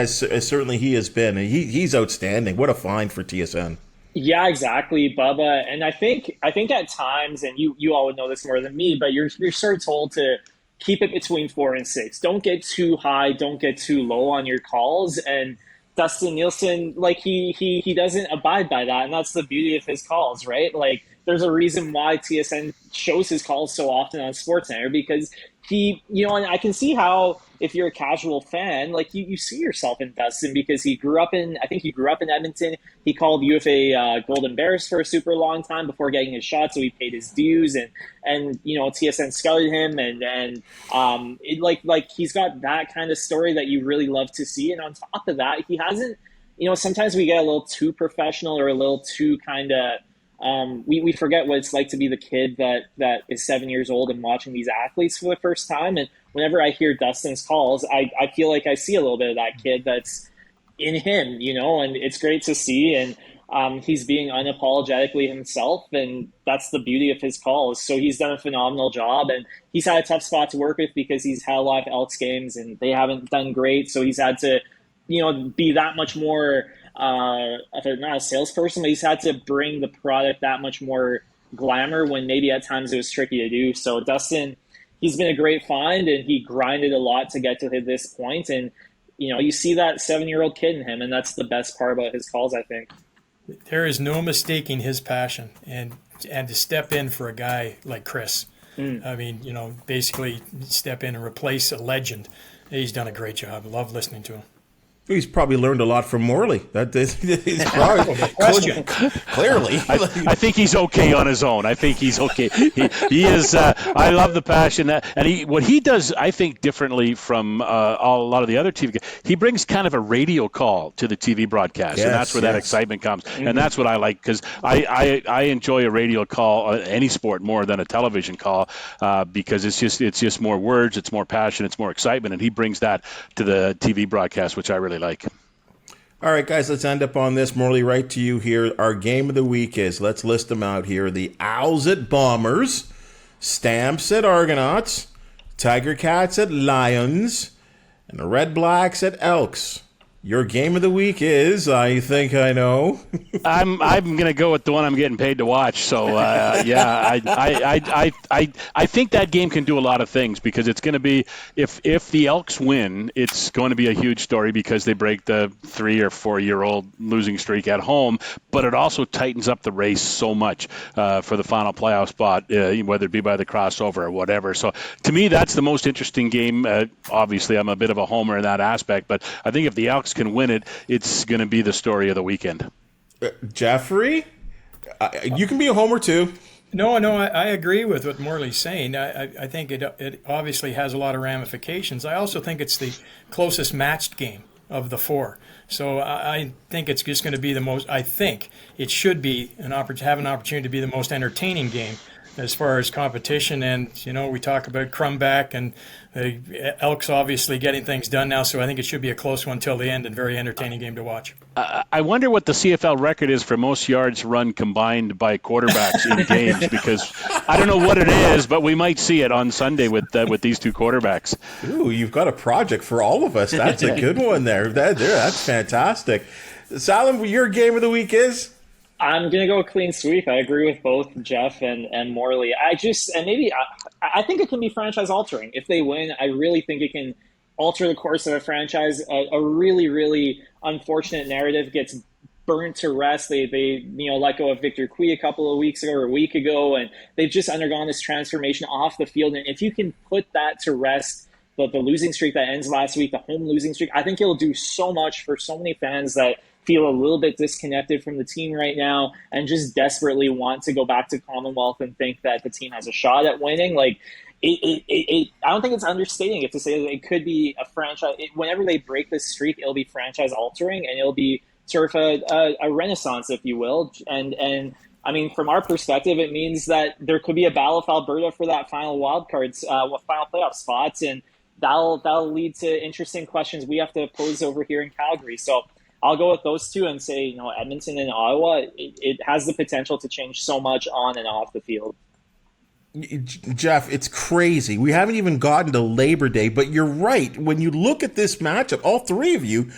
certainly he has been. And he's outstanding. What a find for TSN. Yeah, exactly, Bubba. And I think at times, and you all would know this more than me, but you're sort of told to keep it between 4 and 6. Don't get too high, don't get too low on your calls. And Dustin Nielsen, like he doesn't abide by that, and that's the beauty of his calls, right? Like there's a reason why TSN shows his calls so often on SportsCenter, because he, you know, and I can see how if you're a casual fan, like you see yourself in Dustin because I think he grew up in Edmonton. He called UFA Golden Bears for a super long time before getting his shot, so he paid his dues, and you know, TSN scouted him, and like he's got that kind of story that you really love to see. And on top of that, he hasn't, you know, sometimes we get a little too professional or a little too kind of we forget what it's like to be the kid that is 7 years old and watching these athletes for the first time. And whenever I hear Dustin's calls, I feel like I see a little bit of that kid that's in him, you know, and it's great to see. And he's being unapologetically himself, and that's the beauty of his calls. So he's done a phenomenal job, and he's had a tough spot to work with because he's had a lot of Elks games and they haven't done great. So he's had to, you know, be that much more not a salesperson, but he's had to bring the product that much more glamour when maybe at times it was tricky to do. So Dustin, he's been a great find, and he grinded a lot to get to this point. And, you know, you see that 7-year-old kid in him, and that's the best part about his calls, I think. There is no mistaking his passion, and to step in for a guy like Chris. I mean, you know, basically step in and replace a legend. He's done a great job. I love listening to him. He's probably learned a lot from Morley. He's probably clearly. I think he's okay on his own. I think he's okay. He is. I love the passion and what he does, I think, differently from a lot of the other TV. He brings kind of a radio call to the TV broadcast, and that's where that excitement comes. Mm-hmm. And that's what I like, because I enjoy a radio call, any sport, more than a television call, because it's just more words, it's more passion, it's more excitement, and he brings that to the TV broadcast, which I really like. All right, guys, let's end up on this. Morley, right to you here. Our game of the week is, let's list them out here. The Owls at Bombers, Stamps at Argonauts, Tiger Cats at Lions, and the Redblacks at Elks. Your game of the week is, I think I know. I'm gonna go with the one I'm getting paid to watch. So yeah, I think that game can do a lot of things, because it's going to be, if the Elks win, it's going to be a huge story because they break the 3 or 4 year old losing streak at home. But it also tightens up the race so much for the final playoff spot, whether it be by the crossover or whatever. So to me, that's the most interesting game. Obviously, I'm a bit of a homer in that aspect, but I think if the Elks can win it, it's going to be the story of the weekend. Jeffrey, you can be a homer too. No, I agree with what Morley's saying. I think it obviously has a lot of ramifications. I also think it's the closest matched game of the 4. So I think it's just going to be I think it should be have an opportunity to be the most entertaining game as far as competition. And, we talk about Crumback and the Elks obviously getting things done now. So I think it should be a close one till the end and very entertaining game to watch. I wonder what the CFL record is for most yards run combined by quarterbacks in games, because I don't know what it is, but we might see it on Sunday with these two quarterbacks. Ooh, you've got a project for all of us. That's a good one there. That's fantastic. Salim, your game of the week is? I'm going to go clean sweep. I agree with both Jeff and Morley. I think it can be franchise altering. If they win, I really think it can alter the course of a franchise. A really, really unfortunate narrative gets burnt to rest. They let go of Victor Cui a couple of weeks ago or a week ago, and they've just undergone this transformation off the field. And if you can put that to rest, the losing streak that ends last week, the home losing streak, I think it'll do so much for so many fans that feel a little bit disconnected from the team right now and just desperately want to go back to Commonwealth and think that the team has a shot at winning. Like, I don't think it's understating it to say that it could be a franchise. Whenever they break this streak, it'll be franchise altering, and it'll be sort of a renaissance, if you will. And I mean, from our perspective, it means that there could be a battle with Alberta for that final final playoff spots, and that'll lead to interesting questions we have to pose over here in Calgary. So I'll go with those two and say, Edmonton and Ottawa, it has the potential to change so much on and off the field. Jeff, it's crazy. We haven't even gotten to Labor Day, but you're right. When you look at this matchup, all three of you,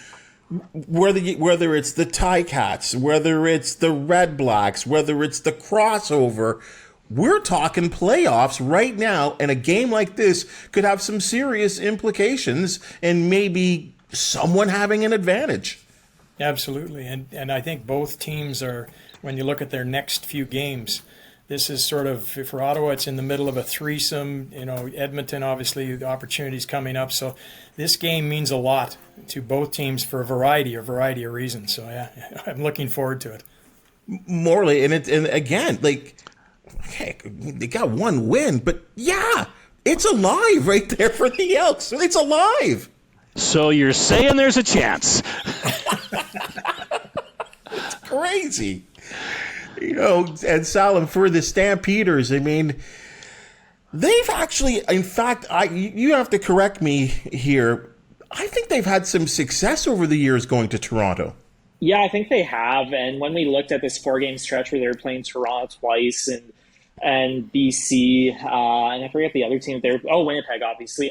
whether it's the Ticats, whether it's the Redblacks, whether it's the crossover, we're talking playoffs right now, and a game like this could have some serious implications and maybe someone having an advantage. Absolutely. And I think both teams are, when you look at their next few games, this is sort of, for Ottawa, it's in the middle of a threesome. Edmonton, obviously, the opportunities coming up. So this game means a lot to both teams for a variety of reasons. So, yeah, I'm looking forward to it. Morley, and again, heck, they got one win, but yeah, it's alive right there for the Elks. It's alive. So you're saying there's a chance. It's crazy. And Salim, for the Stampeders, I mean, they've actually, in fact, you have to correct me here, I think they've had some success over the years going to Toronto. Yeah, I think they have. And when we looked at this 4-game stretch where they were playing Toronto twice and BC, and I forget the other team there. Oh, Winnipeg, obviously.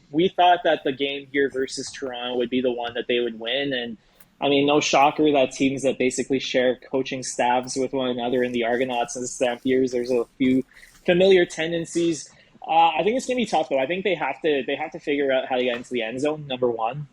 We thought that the game here versus Toronto would be the one that they would win. And I mean, no shocker that teams that basically share coaching staffs with one another in the Argonauts and the Stampeders, there's a few familiar tendencies. I think it's going to be tough, though. I think they have to figure out how to get into the end zone, number one,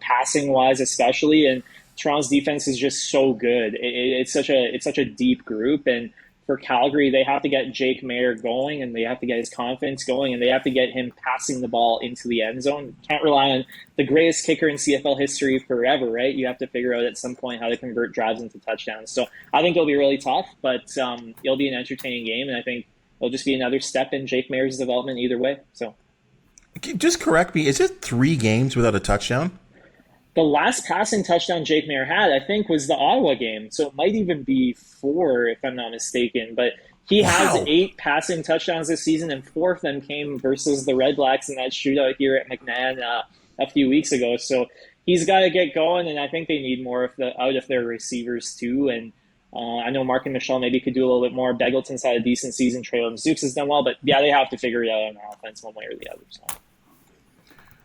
passing-wise especially. And Toronto's defense is just so good. It's such a deep group, and for Calgary, they have to get Jake Maier going, and they have to get his confidence going, and they have to get him passing the ball into the end zone. Can't rely on the greatest kicker in CFL history forever, right? You have to figure out at some point how to convert drives into touchdowns. So I think it'll be really tough, but it'll be an entertaining game, and I think it'll just be another step in Jake Maier's development either way. So, just correct me, is it 3 games without a touchdown? The last passing touchdown Jake Maier had, I think, was the Ottawa game. So it might even be 4, if I'm not mistaken. But he has 8 passing touchdowns this season, and 4 of them came versus the Redblacks in that shootout here at McNair a few weeks ago. So he's got to get going, and I think they need more out of their receivers too. And I know Mark and Michelle maybe could do a little bit more. Beggleton's had a decent season. Traylon Zooks has done well. But, yeah, they have to figure it out on offense one way or the other. So.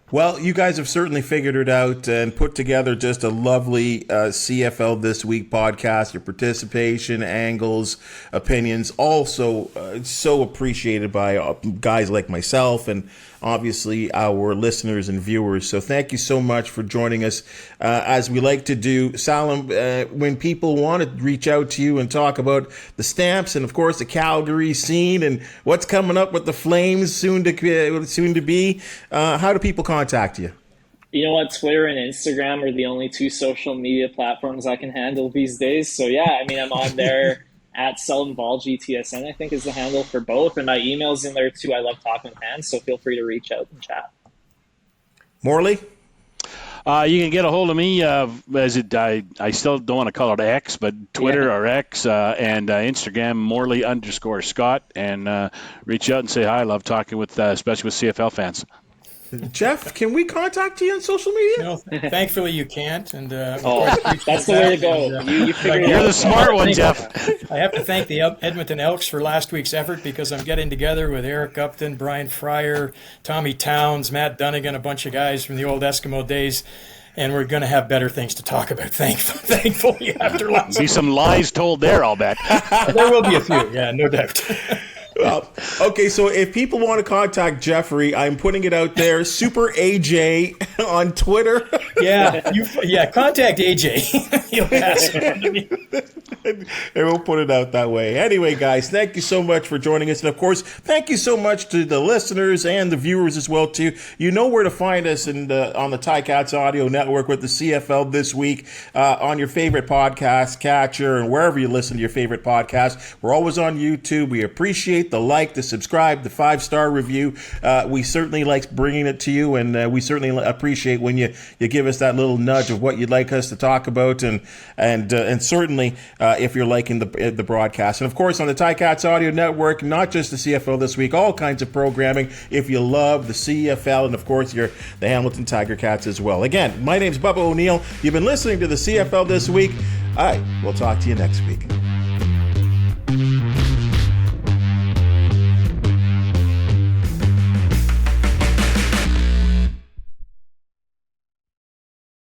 Well, you guys have certainly figured it out and put together just a lovely CFL This Week podcast. Your participation, angles, opinions, also so appreciated by guys like myself and obviously our listeners and viewers. So thank you so much for joining us. As we like to do, Salim, when people want to reach out to you and talk about the Stamps and, of course, the Calgary scene and what's coming up with the Flames soon to be, how do people contact you? You know what? Twitter and Instagram are the only 2 social media platforms I can handle these days. So, yeah, I mean, I'm on there. At Salim Valji TSN, I think, is the handle for both. And my email's in there, too. I love talking with fans, so feel free to reach out and chat. Morley? You can get a hold of me. I still don't want to call it X, but Twitter or X and Instagram, Morley_Scott, and reach out and say hi. I love talking with, especially with CFL fans. Jeff, can we contact you on social media? No, thankfully you can't. And that's the way to go. You figured it out. You're the smart one, Jeff. I have to thank the Edmonton Elks for last week's effort, because I'm getting together with Eric Upton, Brian Fryer, Tommy Towns, Matt Dunnigan, a bunch of guys from the old Eskimo days, and we're going to have better things to talk about, thankfully, after last Be week. some lies told there, I'll bet. There will be a few, yeah, no doubt. Well, okay, so if people want to contact Jeffrey, I'm putting it out there, Super AJ on Twitter. Contact AJ. He'll pass it on to me. And we'll put it out that way. Anyway, guys, thank you so much for joining us. And, of course, thank you so much to the listeners and the viewers as well, too. You know where to find us on the Ticats Audio Network with the CFL This Week on your favorite podcast catcher and wherever you listen to your favorite podcast. We're always on YouTube. We appreciate the like, the subscribe, the 5-star review. We certainly like bringing it to you, and we certainly appreciate when you give us that little nudge of what you'd like us to talk about, and certainly if you're liking the broadcast. And of course, on the Ticats Audio Network, not just the CFL This Week, all kinds of programming. If you love the CFL, and of course, you're the Hamilton Tiger Cats as well. Again, my name's Bubba O'Neil. You've been listening to the CFL This Week. All right, we'll talk to you next week.